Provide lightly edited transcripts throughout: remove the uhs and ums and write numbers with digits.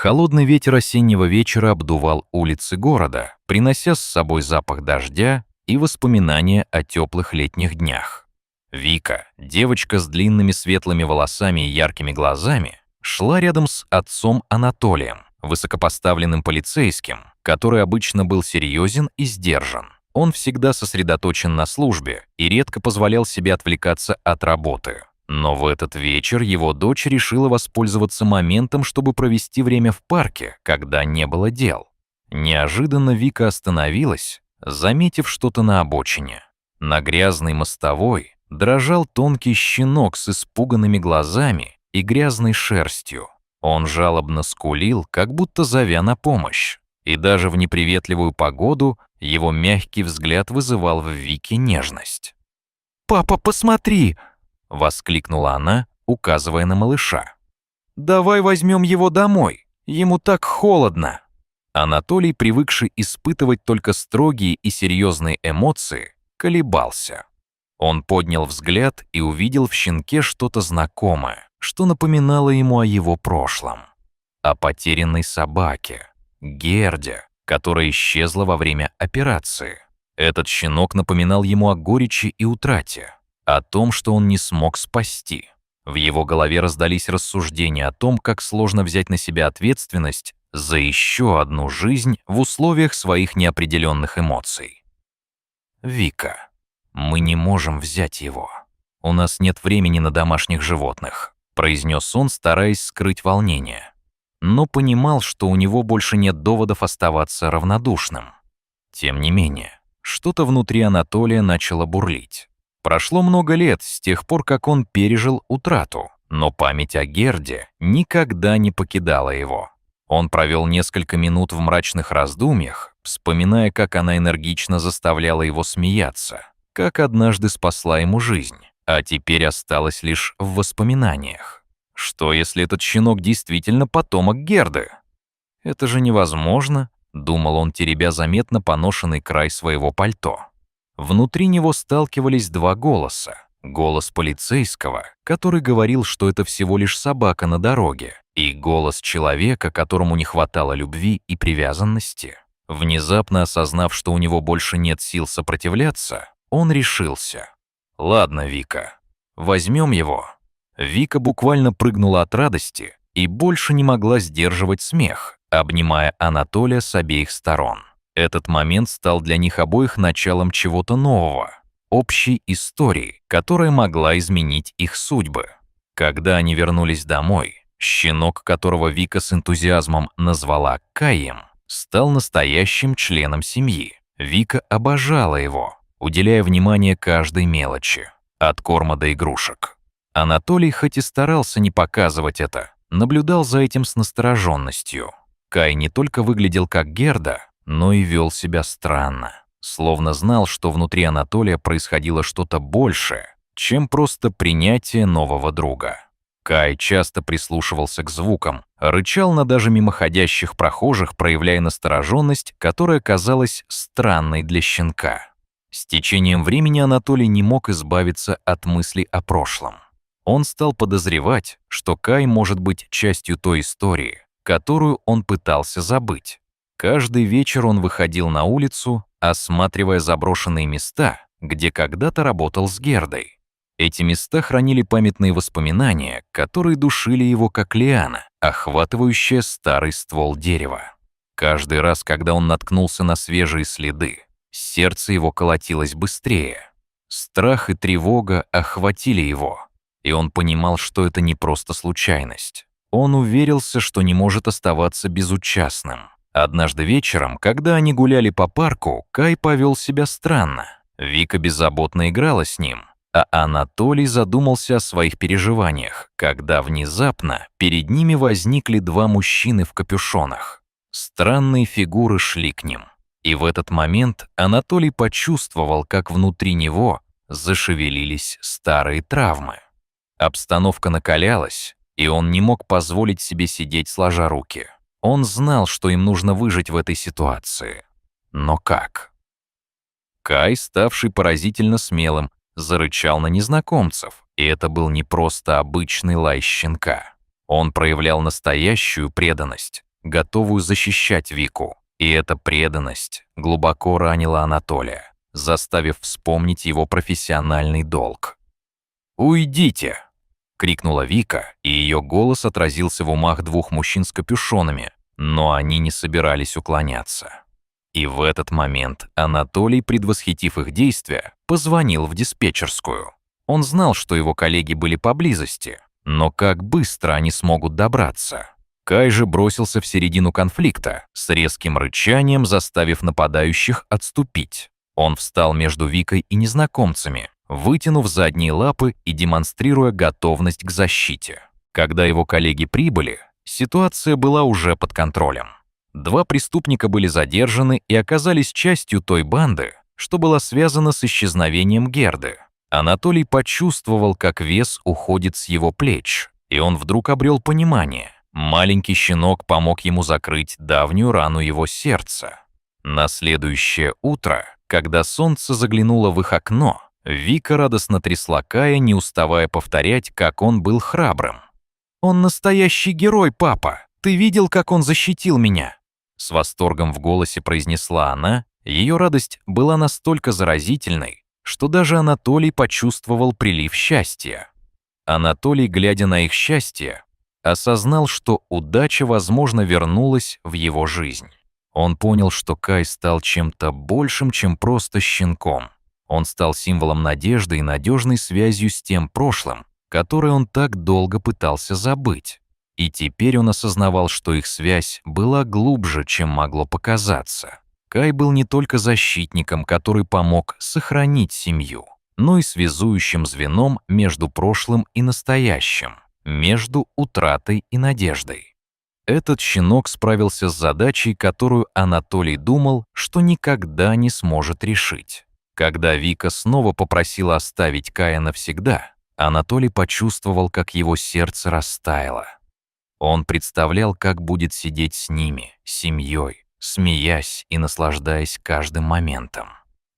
Холодный ветер осеннего вечера обдувал улицы города, принося с собой запах дождя и воспоминания о теплых летних днях. Вика, девочка с длинными светлыми волосами и яркими глазами, шла рядом с отцом Анатолием, высокопоставленным полицейским, который обычно был серьезен и сдержан. Он всегда сосредоточен на службе и редко позволял себе отвлекаться от работы. Но в этот вечер его дочь решила воспользоваться моментом, чтобы провести время в парке, когда не было дел. Неожиданно Вика остановилась, заметив что-то на обочине. На грязной мостовой дрожал тонкий щенок с испуганными глазами и грязной шерстью. Он жалобно скулил, как будто зовя на помощь. И даже в неприветливую погоду его мягкий взгляд вызывал в Вике нежность. «Папа, посмотри!» — воскликнула она, указывая на малыша. «Давай возьмем его домой, ему так холодно». Анатолий, привыкший испытывать только строгие и серьезные эмоции, колебался. Он поднял взгляд и увидел в щенке что-то знакомое, что напоминало ему о его прошлом. О потерянной собаке, Герде, которая исчезла во время операции. Этот щенок напоминал ему о горечи и утрате, о том, что он не смог спасти. В его голове раздались рассуждения о том, как сложно взять на себя ответственность за еще одну жизнь в условиях своих неопределенных эмоций. «Вика, мы не можем взять его. У нас нет времени на домашних животных», произнес он, стараясь скрыть волнение. Но понимал, что у него больше нет доводов оставаться равнодушным. Тем не менее, что-то внутри Анатолия начало бурлить. Прошло много лет с тех пор, как он пережил утрату, но память о Герде никогда не покидала его. Он провел несколько минут в мрачных раздумьях, вспоминая, как она энергично заставляла его смеяться, как однажды спасла ему жизнь, а теперь осталась лишь в воспоминаниях. Что, если этот щенок действительно потомок Герды? Это же невозможно, думал он, теребя заметно поношенный край своего пальто. Внутри него сталкивались два голоса. Голос полицейского, который говорил, что это всего лишь собака на дороге, и голос человека, которому не хватало любви и привязанности. Внезапно осознав, что у него больше нет сил сопротивляться, он решился. «Ладно, Вика, возьмем его». Вика буквально прыгнула от радости и больше не могла сдерживать смех, обнимая Анатолия с обеих сторон. Этот момент стал для них обоих началом чего-то нового, общей истории, которая могла изменить их судьбы. Когда они вернулись домой, щенок, которого Вика с энтузиазмом назвала Каем, стал настоящим членом семьи. Вика обожала его, уделяя внимание каждой мелочи, от корма до игрушек. Анатолий, хоть и старался не показывать это, наблюдал за этим с настороженностью. Кай не только выглядел как Герда, но и вел себя странно, словно знал, что внутри Анатолия происходило что-то большее, чем просто принятие нового друга. Кай часто прислушивался к звукам, рычал на даже мимоходящих прохожих, проявляя настороженность, которая казалась странной для щенка. С течением времени Анатолий не мог избавиться от мыслей о прошлом. Он стал подозревать, что Кай может быть частью той истории, которую он пытался забыть. Каждый вечер он выходил на улицу, осматривая заброшенные места, где когда-то работал с Гердой. Эти места хранили памятные воспоминания, которые душили его как лиана, охватывающая старый ствол дерева. Каждый раз, когда он наткнулся на свежие следы, сердце его колотилось быстрее. Страх и тревога охватили его, и он понимал, что это не просто случайность. Он уверился, что не может оставаться безучастным. Однажды вечером, когда они гуляли по парку, Кай повел себя странно. Вика беззаботно играла с ним, а Анатолий задумался о своих переживаниях, когда внезапно перед ними возникли два мужчины в капюшонах. Странные фигуры шли к ним. И в этот момент Анатолий почувствовал, как внутри него зашевелились старые травмы. Обстановка накалялась, и он не мог позволить себе сидеть сложа руки. Он знал, что им нужно выжить в этой ситуации. Но как? Кай, ставший поразительно смелым, зарычал на незнакомцев, и это был не просто обычный лай щенка. Он проявлял настоящую преданность, готовую защищать Вику. И эта преданность глубоко ранила Анатолия, заставив вспомнить его профессиональный долг. «Уйдите!» — крикнула Вика, и ее голос отразился в умах двух мужчин с капюшонами, но они не собирались уклоняться. И в этот момент Анатолий, предвосхитив их действия, позвонил в диспетчерскую. Он знал, что его коллеги были поблизости, но как быстро они смогут добраться? Кай же бросился в середину конфликта, с резким рычанием заставив нападающих отступить. Он встал между Викой и незнакомцами, вытянув задние лапы и демонстрируя готовность к защите. Когда его коллеги прибыли, ситуация была уже под контролем. Два преступника были задержаны и оказались частью той банды, что была связана с исчезновением Герды. Анатолий почувствовал, как вес уходит с его плеч, и он вдруг обрел понимание. Маленький щенок помог ему закрыть давнюю рану его сердца. На следующее утро, когда солнце заглянуло в их окно, Вика радостно трясла Кая, не уставая повторять, как он был храбрым. «Он настоящий герой, папа! Ты видел, как он защитил меня?» С восторгом в голосе произнесла она. Ее радость была настолько заразительной, что даже Анатолий почувствовал прилив счастья. Анатолий, глядя на их счастье, осознал, что удача, возможно, вернулась в его жизнь. Он понял, что Кай стал чем-то большим, чем просто щенком. Он стал символом надежды и надежной связью с тем прошлым, которое он так долго пытался забыть. И теперь он осознавал, что их связь была глубже, чем могло показаться. Кай был не только защитником, который помог сохранить семью, но и связующим звеном между прошлым и настоящим, между утратой и надеждой. Этот щенок справился с задачей, которую Анатолий думал, что никогда не сможет решить. Когда Вика снова попросила оставить Кая навсегда, Анатолий почувствовал, как его сердце растаяло. Он представлял, как будет сидеть с ними, семьей, смеясь и наслаждаясь каждым моментом.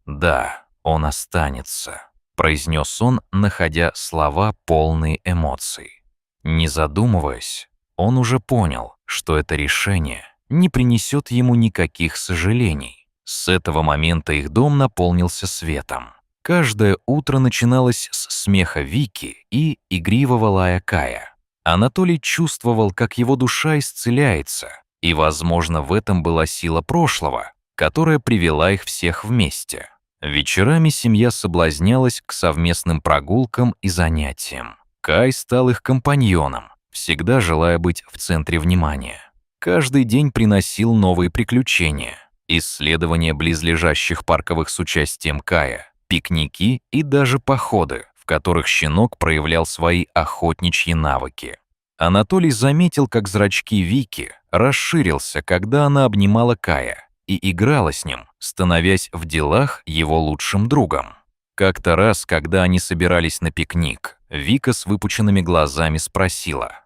«Да, он останется», — произнес он, находя слова, полные эмоций. Не задумываясь, он уже понял, что это решение не принесет ему никаких сожалений. С этого момента их дом наполнился светом. Каждое утро начиналось с смеха Вики и игривого лая Кая. Анатолий чувствовал, как его душа исцеляется, и, возможно, в этом была сила прошлого, которая привела их всех вместе. Вечерами семья соблазнялась к совместным прогулкам и занятиям. Кай стал их компаньоном, всегда желая быть в центре внимания. Каждый день приносил новые приключения, исследования близлежащих парковых с участием Кая, пикники и даже походы, в которых щенок проявлял свои охотничьи навыки. Анатолий заметил, как зрачки Вики расширился, когда она обнимала Кая и играла с ним, становясь в делах его лучшим другом. Как-то раз, когда они собирались на пикник, Вика с выпученными глазами спросила: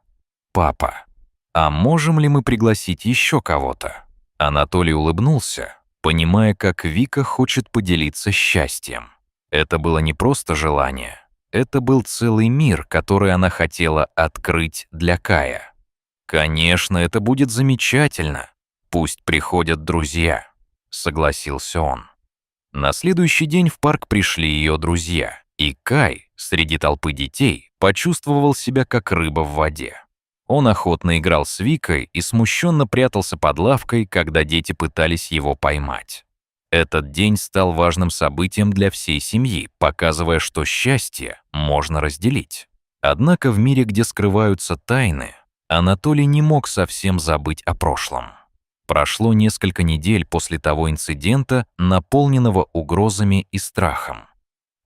«Папа, а можем ли мы пригласить еще кого-то?» Анатолий улыбнулся, понимая, как Вика хочет поделиться счастьем. Это было не просто желание. Это был целый мир, который она хотела открыть для Кая. «Конечно, это будет замечательно. Пусть приходят друзья», — согласился он. На следующий день в парк пришли ее друзья, и Кай среди толпы детей почувствовал себя как рыба в воде. Он охотно играл с Викой и смущенно прятался под лавкой, когда дети пытались его поймать. Этот день стал важным событием для всей семьи, показывая, что счастье можно разделить. Однако в мире, где скрываются тайны, Анатолий не мог совсем забыть о прошлом. Прошло несколько недель после того инцидента, наполненного угрозами и страхом.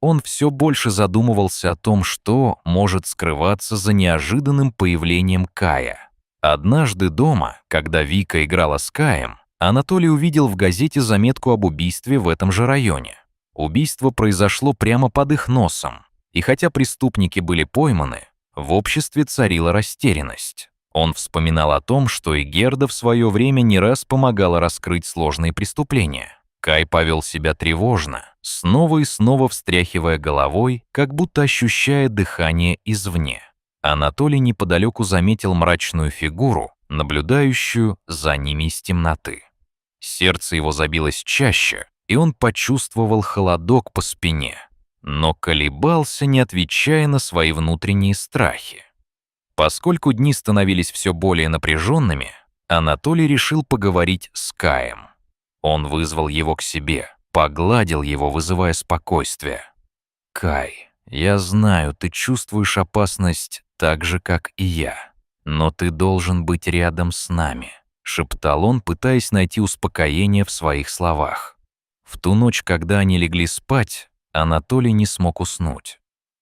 Он все больше задумывался о том, что может скрываться за неожиданным появлением Кая. Однажды дома, когда Вика играла с Каем, Анатолий увидел в газете заметку об убийстве в этом же районе. Убийство произошло прямо под их носом, и хотя преступники были пойманы, в обществе царила растерянность. Он вспоминал о том, что и Герда в свое время не раз помогала раскрыть сложные преступления. Кай повел себя тревожно, снова и снова встряхивая головой, как будто ощущая дыхание извне. Анатолий неподалеку заметил мрачную фигуру, наблюдающую за ними из темноты. Сердце его забилось чаще, и он почувствовал холодок по спине, но колебался, не отвечая на свои внутренние страхи. Поскольку дни становились все более напряженными, Анатолий решил поговорить с Каем. Он вызвал его к себе, погладил его, вызывая спокойствие. «Кай, я знаю, ты чувствуешь опасность так же, как и я, но ты должен быть рядом с нами», — шептал он, пытаясь найти успокоение в своих словах. В ту ночь, когда они легли спать, Анатолий не смог уснуть.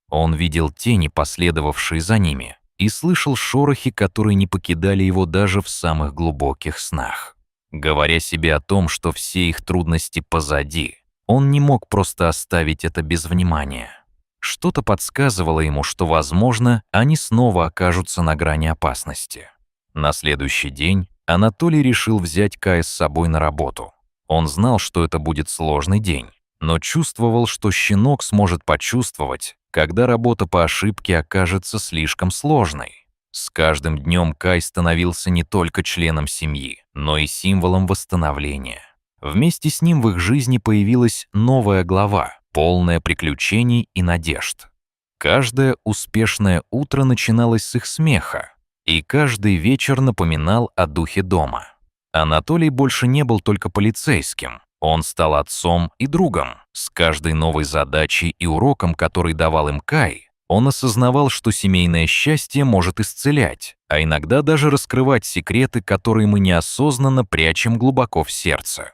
Он видел тени, последовавшие за ними, и слышал шорохи, которые не покидали его даже в самых глубоких снах. Говоря себе о том, что все их трудности позади, он не мог просто оставить это без внимания. Что-то подсказывало ему, что, возможно, они снова окажутся на грани опасности. На следующий день Анатолий решил взять Кая с собой на работу. Он знал, что это будет сложный день, но чувствовал, что щенок сможет почувствовать, когда работа по ошибке окажется слишком сложной. С каждым днем Кай становился не только членом семьи, но и символом восстановления. Вместе с ним в их жизни появилась новая глава, полная приключений и надежд. Каждое успешное утро начиналось с их смеха, и каждый вечер напоминал о духе дома. Анатолий больше не был только полицейским. Он стал отцом и другом. С каждой новой задачей и уроком, который давал им Кай, он осознавал, что семейное счастье может исцелять, а иногда даже раскрывать секреты, которые мы неосознанно прячем глубоко в сердце.